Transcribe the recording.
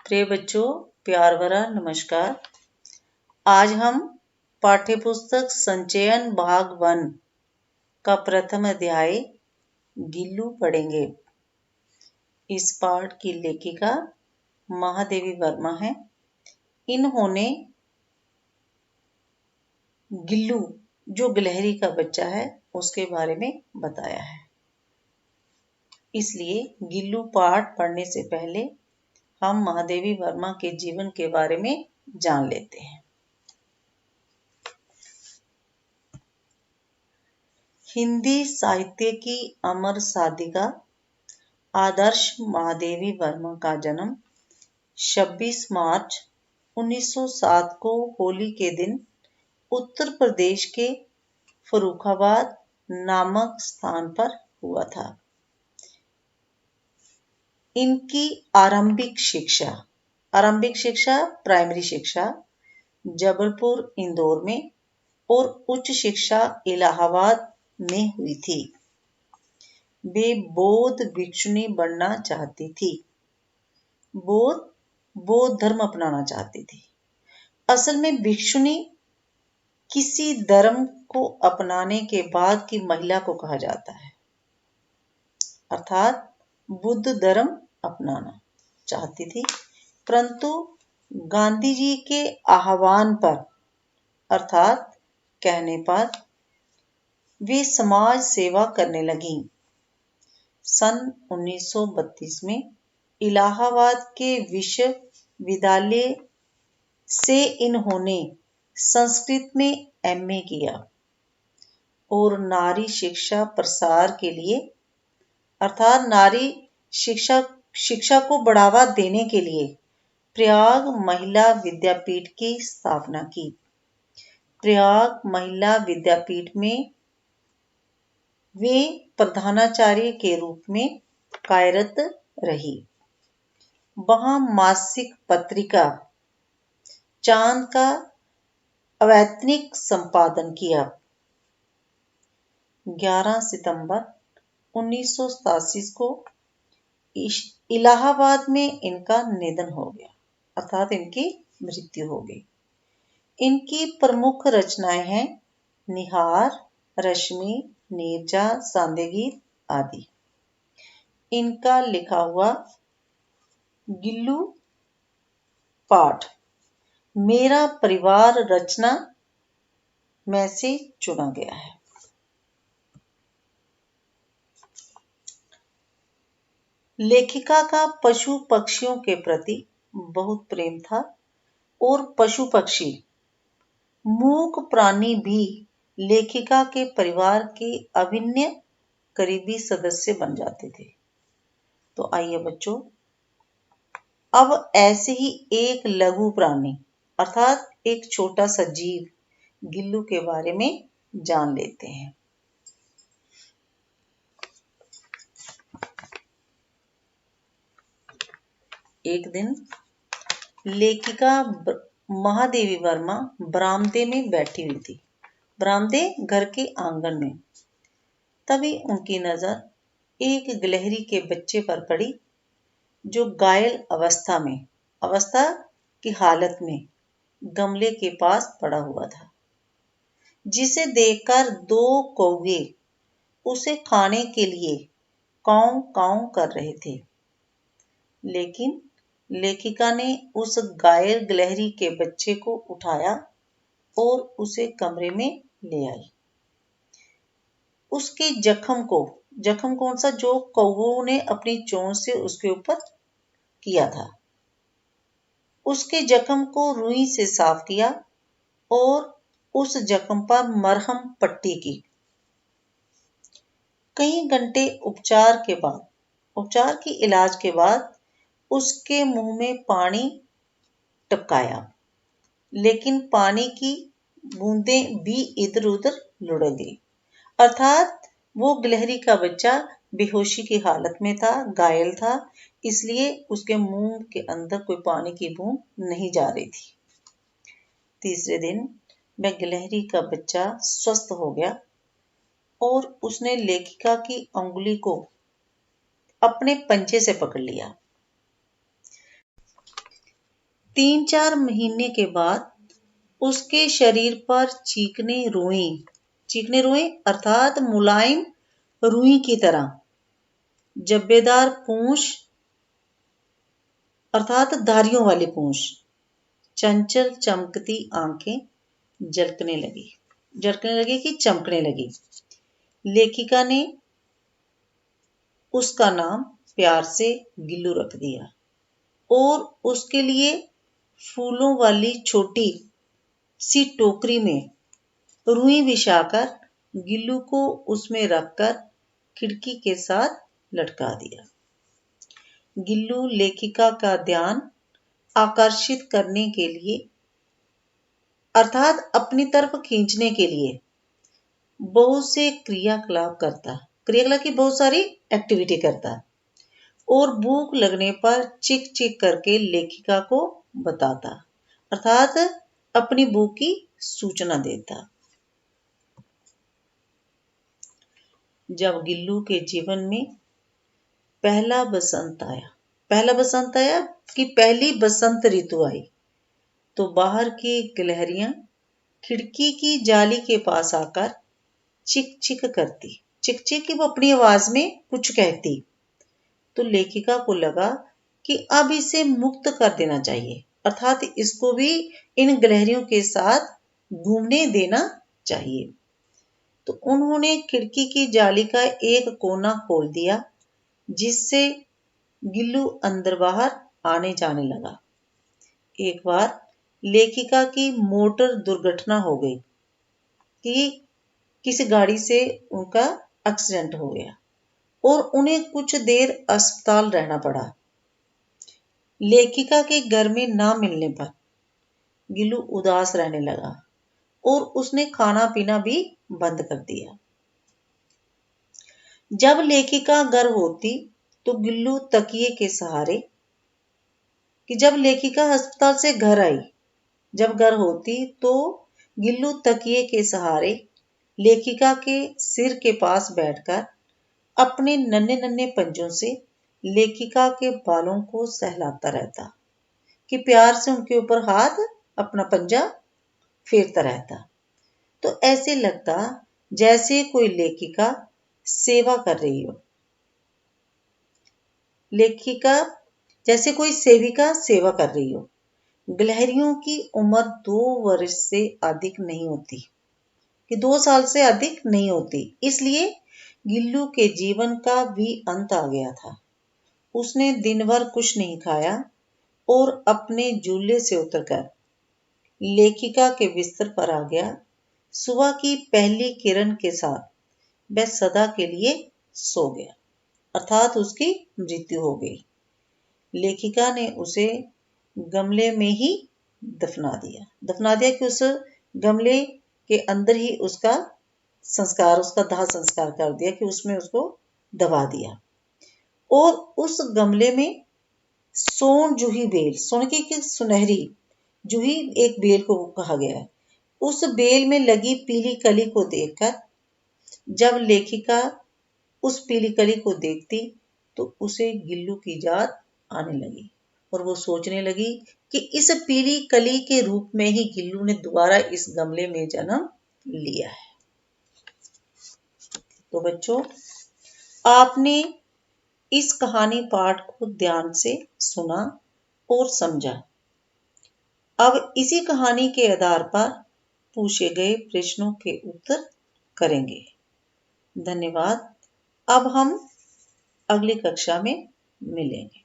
प्रिय बच्चों, प्यार भरा नमस्कार। आज हम पाठ्यपुस्तक संचयन भाग 1 का प्रथम अध्याय गिल्लू पढ़ेंगे। इस पाठ की लेखिका महादेवी वर्मा है। इन्होंने गिल्लू जो गिलहरी का बच्चा है उसके बारे में बताया है। इसलिए गिल्लू पाठ पढ़ने से पहले हम महादेवी वर्मा के जीवन के बारे में जान लेते हैं। हिंदी साहित्य की अमर साधिका आदर्श महादेवी वर्मा का जन्म 26 मार्च 1907 को होली के दिन उत्तर प्रदेश के फर्रुखाबाद नामक स्थान पर हुआ था। इनकी आरंभिक शिक्षा प्राइमरी शिक्षा जबलपुर इंदौर में और उच्च शिक्षा इलाहाबाद में हुई थी। वे बौद्ध भिक्षुणी बनना चाहती थी। बौद्ध धर्म अपनाना चाहती थी। असल में भिक्षुणी किसी धर्म को अपनाने के बाद की महिला को कहा जाता है, अर्थात बुद्ध धर्म अपनाना चाहती थी, परंतु गांधी जी के आह्वान पर अर्थात कहने पर वे समाज सेवा करने लगी। सन 1932 में इलाहाबाद के विश्वविद्यालय से इन्होंने संस्कृत में एमए किया और नारी शिक्षा प्रसार के लिए अर्थात नारी शिक्षा को बढ़ावा देने के लिए प्रयाग महिला विद्यापीठ की स्थापना की। प्रयाग महिला विद्यापीठ में वे प्रधानाचार्य के रूप में कार्यरत रही। वहां मासिक पत्रिका चांद का अवैतनिक संपादन किया। 11 सितंबर 1987 को इलाहाबाद में इनका निधन हो गया, अर्थात इनकी मृत्यु हो गई। इनकी प्रमुख रचनाएं हैं निहार, रश्मि, नीरजा, सांदेगीत आदि। इनका लिखा हुआ गिल्लू पाठ मेरा परिवार रचना में से चुना गया है। लेखिका का पशु पक्षियों के प्रति बहुत प्रेम था और पशु पक्षी मूक प्राणी भी लेखिका के परिवार के अभिन्न करीबी सदस्य बन जाते थे। तो आइए बच्चों, अब ऐसे ही एक लघु प्राणी अर्थात एक छोटा सा जीव गिल्लू के बारे में जान लेते हैं। एक दिन लेखिका महादेवी वर्मा बरामदे में बैठी हुई थी, बरामदे घर के आंगन में। तभी उनकी नजर एक गिलहरी के बच्चे पर पड़ी जो घायल अवस्था की हालत में गमले के पास पड़ा हुआ था, जिसे देखकर 2 कौवे उसे खाने के लिए काऊ काऊ कर रहे थे। लेकिन लेखिका ने उस घायल गिलहरी के बच्चे को उठाया और उसे कमरे में ले आई। उसके जख्म कौन सा, जो कौवों ने अपनी चोंच से उसके ऊपर किया था, उसके जख्म को रुई से साफ किया और उस जख्म पर मरहम पट्टी की। कई घंटे उपचार की इलाज के बाद उसके मुंह में पानी टपकाया, लेकिन पानी की बूंदें भी इधर उधर लुढ़क गई। अर्थात वो गिलहरी का बच्चा बेहोशी की हालत में था, घायल था, इसलिए उसके मुंह के अंदर कोई पानी की बूंद नहीं जा रही थी। तीसरे दिन वह गिलहरी का बच्चा स्वस्थ हो गया और उसने लेखिका की अंगुली को अपने पंजे से पकड़ लिया। 3-4 महीने के बाद उसके शरीर पर चीकने रोएं अर्थात मुलायम रुई की तरह, जब्बेदार पूंछ अर्थात धारियों वाली पूंछ, चंचल चमकती आंखें झलकने लगी कि चमकने लगी। लेखिका ने उसका नाम प्यार से गिल्लू रख दिया और उसके लिए फूलों वाली छोटी सी टोकरी में रुई बिछाकर गिल्लू को उसमें रखकर खिड़की के साथ लटका दिया। गिल्लू लेखिका का ध्यान आकर्षित करने के लिए अर्थात अपनी तरफ खींचने के लिए बहुत से क्रियाकलाप की बहुत सारी एक्टिविटी करता और भूख लगने पर चिक चिक करके लेखिका को बताता अर्थात अपनी भूख की सूचना देता। जब गिल्लू के जीवन में पहला बसंत आया कि पहली बसंत ऋतु आई, तो बाहर की गिलहरियां खिड़की की जाली के पास आकर चिक चिक की वो अपनी आवाज में कुछ कहती। तो लेखिका को लगा कि अब इसे मुक्त कर देना चाहिए अर्थात इसको भी इन गिलहरियों के साथ घूमने देना चाहिए। तो उन्होंने खिड़की की जाली का एक कोना खोल दिया जिससे गिल्लू अंदर बाहर आने जाने लगा। एक बार लेखिका की मोटर दुर्घटना हो गई कि किसी गाड़ी से उनका एक्सीडेंट हो गया और उन्हें कुछ देर अस्पताल रहना पड़ा। लेखिका के घर में ना मिलने पर गिल्लू उदास रहने लगा और उसने खाना पीना भी बंद कर दिया। जब लेखिका घर होती तो गिल्लू तकिए के सहारे जब लेखिका अस्पताल से घर आई, जब घर होती तो गिल्लू तकिए के सहारे लेखिका के सिर के पास बैठकर अपने नन्हे नन्हे पंजों से लेखिका के बालों को सहलाता रहता कि प्यार से उनके ऊपर हाथ अपना पंजा फेरता रहता। तो ऐसे लगता जैसे कोई लेखिका सेवा कर रही हो, जैसे कोई सेविका सेवा कर रही हो। गिलहरियों की उम्र 2 वर्ष से अधिक नहीं होती कि 2 साल से अधिक नहीं होती, इसलिए गिल्लू के जीवन का भी अंत आ गया था। उसने दिन भर कुछ नहीं खाया और अपने झूले से उतरकर लेखिका के बिस्तर पर आ गया। सुबह की पहली किरण के साथ वह सदा के लिए सो गया अर्थात उसकी मृत्यु हो गई। लेखिका ने उसे गमले में ही दफना दिया कि उस गमले के अंदर ही उसका दाह संस्कार कर दिया कि उसमें उसको दबा दिया। और उस गमले में सोन जूही बेल, सोने की सुनहरी जूही एक बेल को कहा गया है, उस बेल में लगी पीली कली को देखकर जब लेखिका उस पीली कली को देखती तो उसे गिल्लू की याद आने लगी और वो सोचने लगी कि इस पीली कली के रूप में ही गिल्लू ने दोबारा इस गमले में जन्म लिया है। तो बच्चों, आपने इस कहानी पाठ को ध्यान से सुना और समझा। अब इसी कहानी के आधार पर पूछे गए प्रश्नों के उत्तर करेंगे। धन्यवाद। अब हम अगली कक्षा में मिलेंगे।